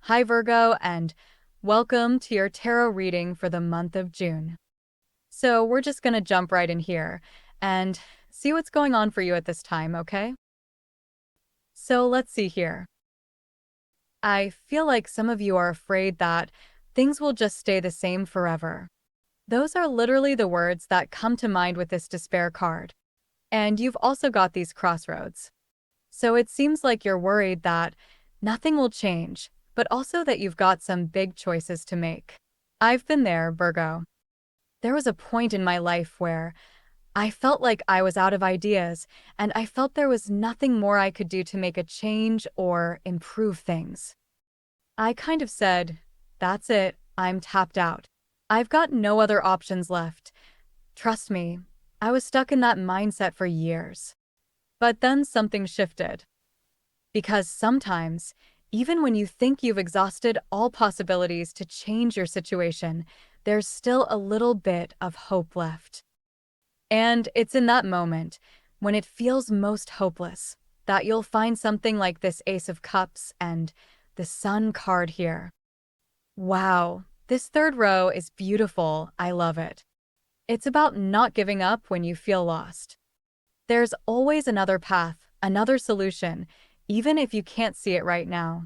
Hi, Virgo, and welcome to your tarot reading for the month of June. So, we're just going to jump right in here and see what's going on for you at this time, okay? So, let's see here. I feel like some of you are afraid that things will just stay the same forever. Those are literally the words that come to mind with this despair card. And you've also got these crossroads. So, it seems like you're worried that nothing will change, but also that you've got some big choices to make. I've been there, Virgo. There was a point in my life where I felt like I was out of ideas, and I felt there was nothing more I could do to make a change or improve things. I kind of said, that's it, I'm tapped out. I've got no other options left. Trust me, I was stuck in that mindset for years. But then something shifted. Because sometimes, even when you think you've exhausted all possibilities to change your situation, there's still a little bit of hope left. And it's in that moment, when it feels most hopeless, that you'll find something like this Ace of Cups and the Sun card here. Wow, this third row is beautiful. I love it. It's about not giving up when you feel lost. There's always another path, another solution, even if you can't see it right now.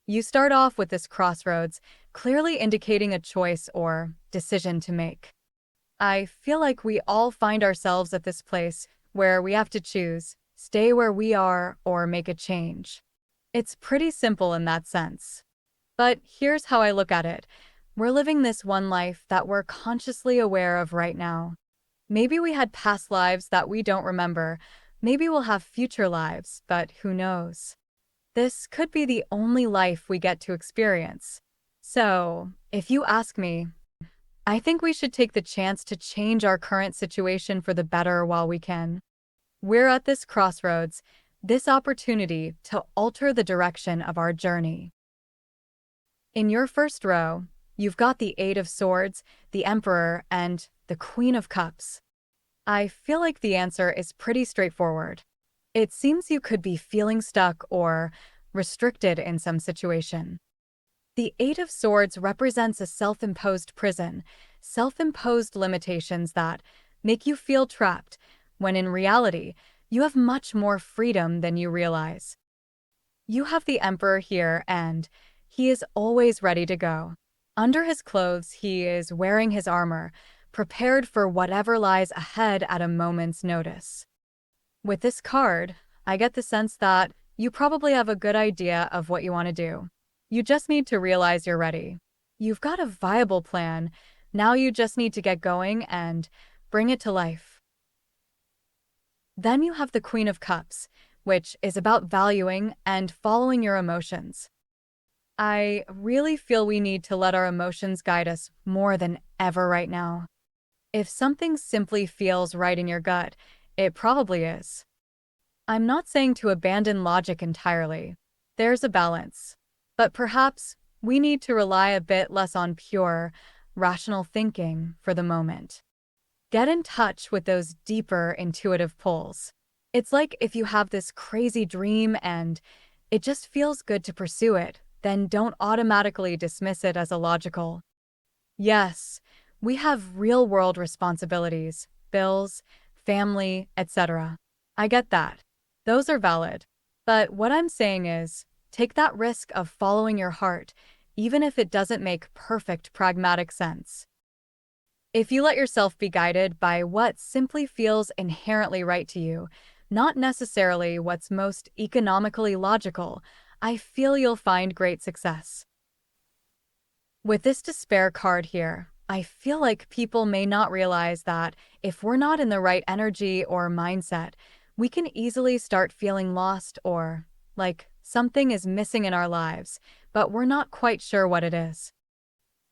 You start off with this crossroads, clearly indicating a choice or decision to make. I feel like we all find ourselves at this place where we have to choose, stay where we are or make a change. It's pretty simple in that sense. But here's how I look at it. We're living this one life that we're consciously aware of right now. Maybe we had past lives that we don't remember. Maybe we'll have future lives, but who knows? This could be the only life we get to experience. So, if you ask me, I think we should take the chance to change our current situation for the better while we can. We're at this crossroads, this opportunity to alter the direction of our journey. In your first row, you've got the Eight of Swords, the Emperor, and the Queen of Cups. I feel like the answer is pretty straightforward. It seems you could be feeling stuck or restricted in some situation. The Eight of Swords represents a self-imposed prison, self-imposed limitations that make you feel trapped, when in reality, you have much more freedom than you realize. You have the Emperor here, and he is always ready to go. Under his clothes, he is wearing his armor, prepared for whatever lies ahead at a moment's notice. With this card, I get the sense that you probably have a good idea of what you want to do. You just need to realize you're ready. You've got a viable plan. Now you just need to get going and bring it to life. Then you have the Queen of Cups, which is about valuing and following your emotions. I really feel we need to let our emotions guide us more than ever right now. If something simply feels right in your gut, it probably is. I'm not saying to abandon logic entirely. There's a balance. But perhaps we need to rely a bit less on pure, rational thinking for the moment. Get in touch with those deeper intuitive pulls. It's like if you have this crazy dream and it just feels good to pursue it, then don't automatically dismiss it as illogical. Yes, we have real-world responsibilities, bills, family, etc. I get that. Those are valid. But what I'm saying is, take that risk of following your heart, even if it doesn't make perfect pragmatic sense. If you let yourself be guided by what simply feels inherently right to you, not necessarily what's most economically logical, I feel you'll find great success. With this despair card here, I feel like people may not realize that if we're not in the right energy or mindset, we can easily start feeling lost or like something is missing in our lives, but we're not quite sure what it is.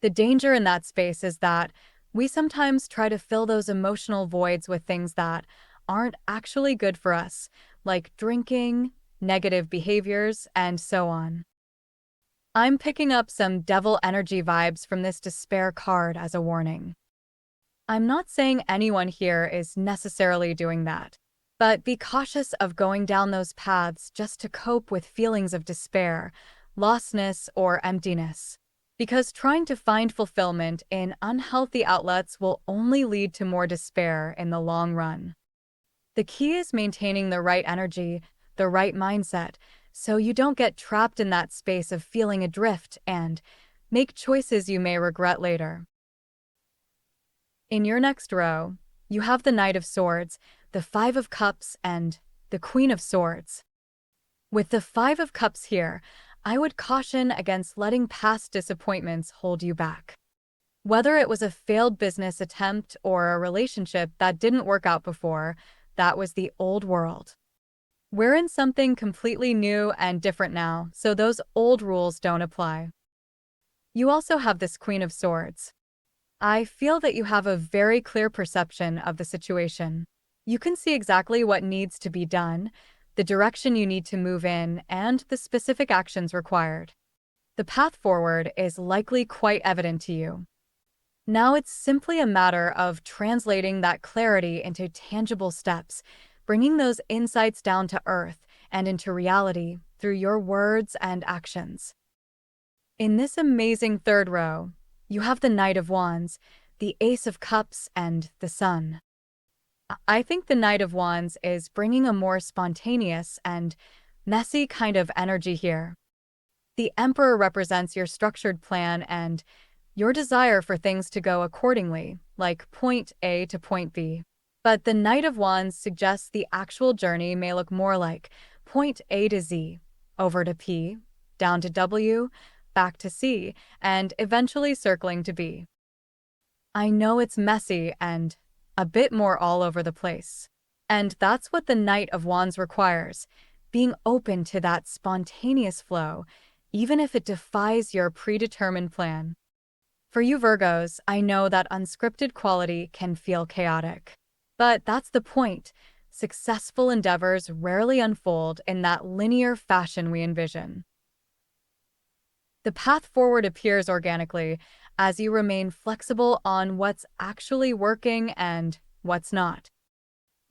The danger in that space is that we sometimes try to fill those emotional voids with things that aren't actually good for us, like drinking, negative behaviors, and so on. I'm picking up some devil energy vibes from this despair card as a warning. I'm not saying anyone here is necessarily doing that, but be cautious of going down those paths just to cope with feelings of despair, lostness, or emptiness. Because trying to find fulfillment in unhealthy outlets will only lead to more despair in the long run. The key is maintaining the right energy, the right mindset, so you don't get trapped in that space of feeling adrift and make choices you may regret later. In your next row, you have the Knight of Swords, the Five of Cups, and the Queen of Swords. With the Five of Cups here, I would caution against letting past disappointments hold you back. Whether it was a failed business attempt or a relationship that didn't work out before, that was the old world. We're in something completely new and different now, so those old rules don't apply. You also have this Queen of Swords. I feel that you have a very clear perception of the situation. You can see exactly what needs to be done, the direction you need to move in, and the specific actions required. The path forward is likely quite evident to you. Now it's simply a matter of translating that clarity into tangible steps, bringing those insights down to earth and into reality through your words and actions. In this amazing third row, you have the Knight of Wands, the Ace of Cups, and the Sun. I think the Knight of Wands is bringing a more spontaneous and messy kind of energy here. The Emperor represents your structured plan and your desire for things to go accordingly, like point A to point B. But the Knight of Wands suggests the actual journey may look more like point A to Z, over to P, down to W, back to C, and eventually circling to B. I know it's messy and a bit more all over the place. And that's what the Knight of Wands requires, being open to that spontaneous flow, even if it defies your predetermined plan. For you Virgos, I know that unscripted quality can feel chaotic. But that's the point. Successful endeavors rarely unfold in that linear fashion we envision. The path forward appears organically as you remain flexible on what's actually working and what's not.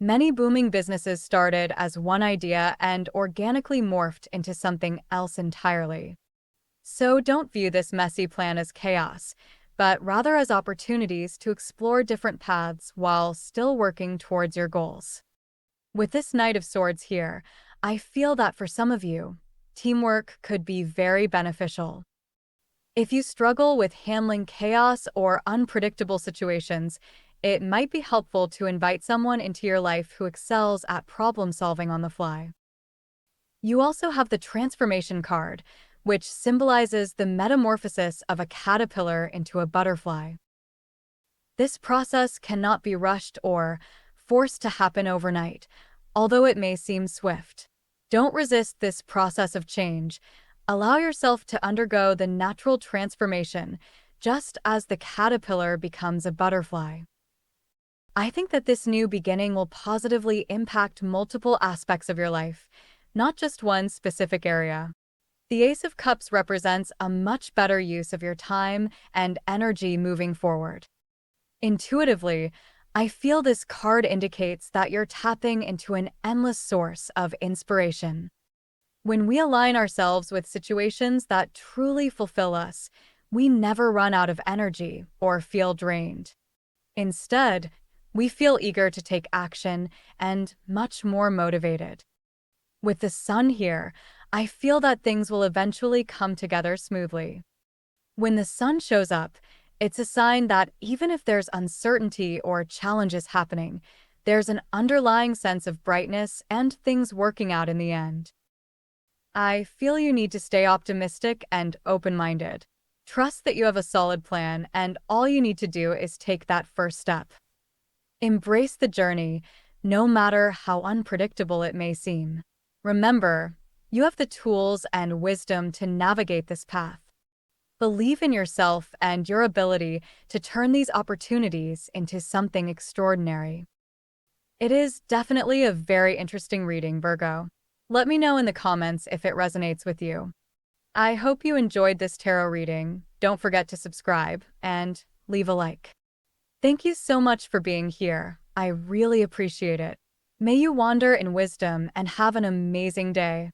Many booming businesses started as one idea and organically morphed into something else entirely. So don't view this messy plan as chaos, but rather as opportunities to explore different paths while still working towards your goals. With this Knight of Swords here, I feel that for some of you, teamwork could be very beneficial. If you struggle with handling chaos or unpredictable situations, it might be helpful to invite someone into your life who excels at problem solving on the fly. You also have the Transformation card, which symbolizes the metamorphosis of a caterpillar into a butterfly. This process cannot be rushed or forced to happen overnight, although it may seem swift. Don't resist this process of change. Allow yourself to undergo the natural transformation, just as the caterpillar becomes a butterfly. I think that this new beginning will positively impact multiple aspects of your life, not just one specific area. The Ace of Cups represents a much better use of your time and energy moving forward. Intuitively, I feel this card indicates that you're tapping into an endless source of inspiration. When we align ourselves with situations that truly fulfill us, we never run out of energy or feel drained. Instead, we feel eager to take action and much more motivated. With the Sun here, I feel that things will eventually come together smoothly. When the Sun shows up, it's a sign that even if there's uncertainty or challenges happening, there's an underlying sense of brightness and things working out in the end. I feel you need to stay optimistic and open-minded. Trust that you have a solid plan, and all you need to do is take that first step. Embrace the journey, no matter how unpredictable it may seem. Remember, you have the tools and wisdom to navigate this path. Believe in yourself and your ability to turn these opportunities into something extraordinary. It is definitely a very interesting reading, Virgo. Let me know in the comments if it resonates with you. I hope you enjoyed this tarot reading. Don't forget to subscribe and leave a like. Thank you so much for being here. I really appreciate it. May you wander in wisdom and have an amazing day.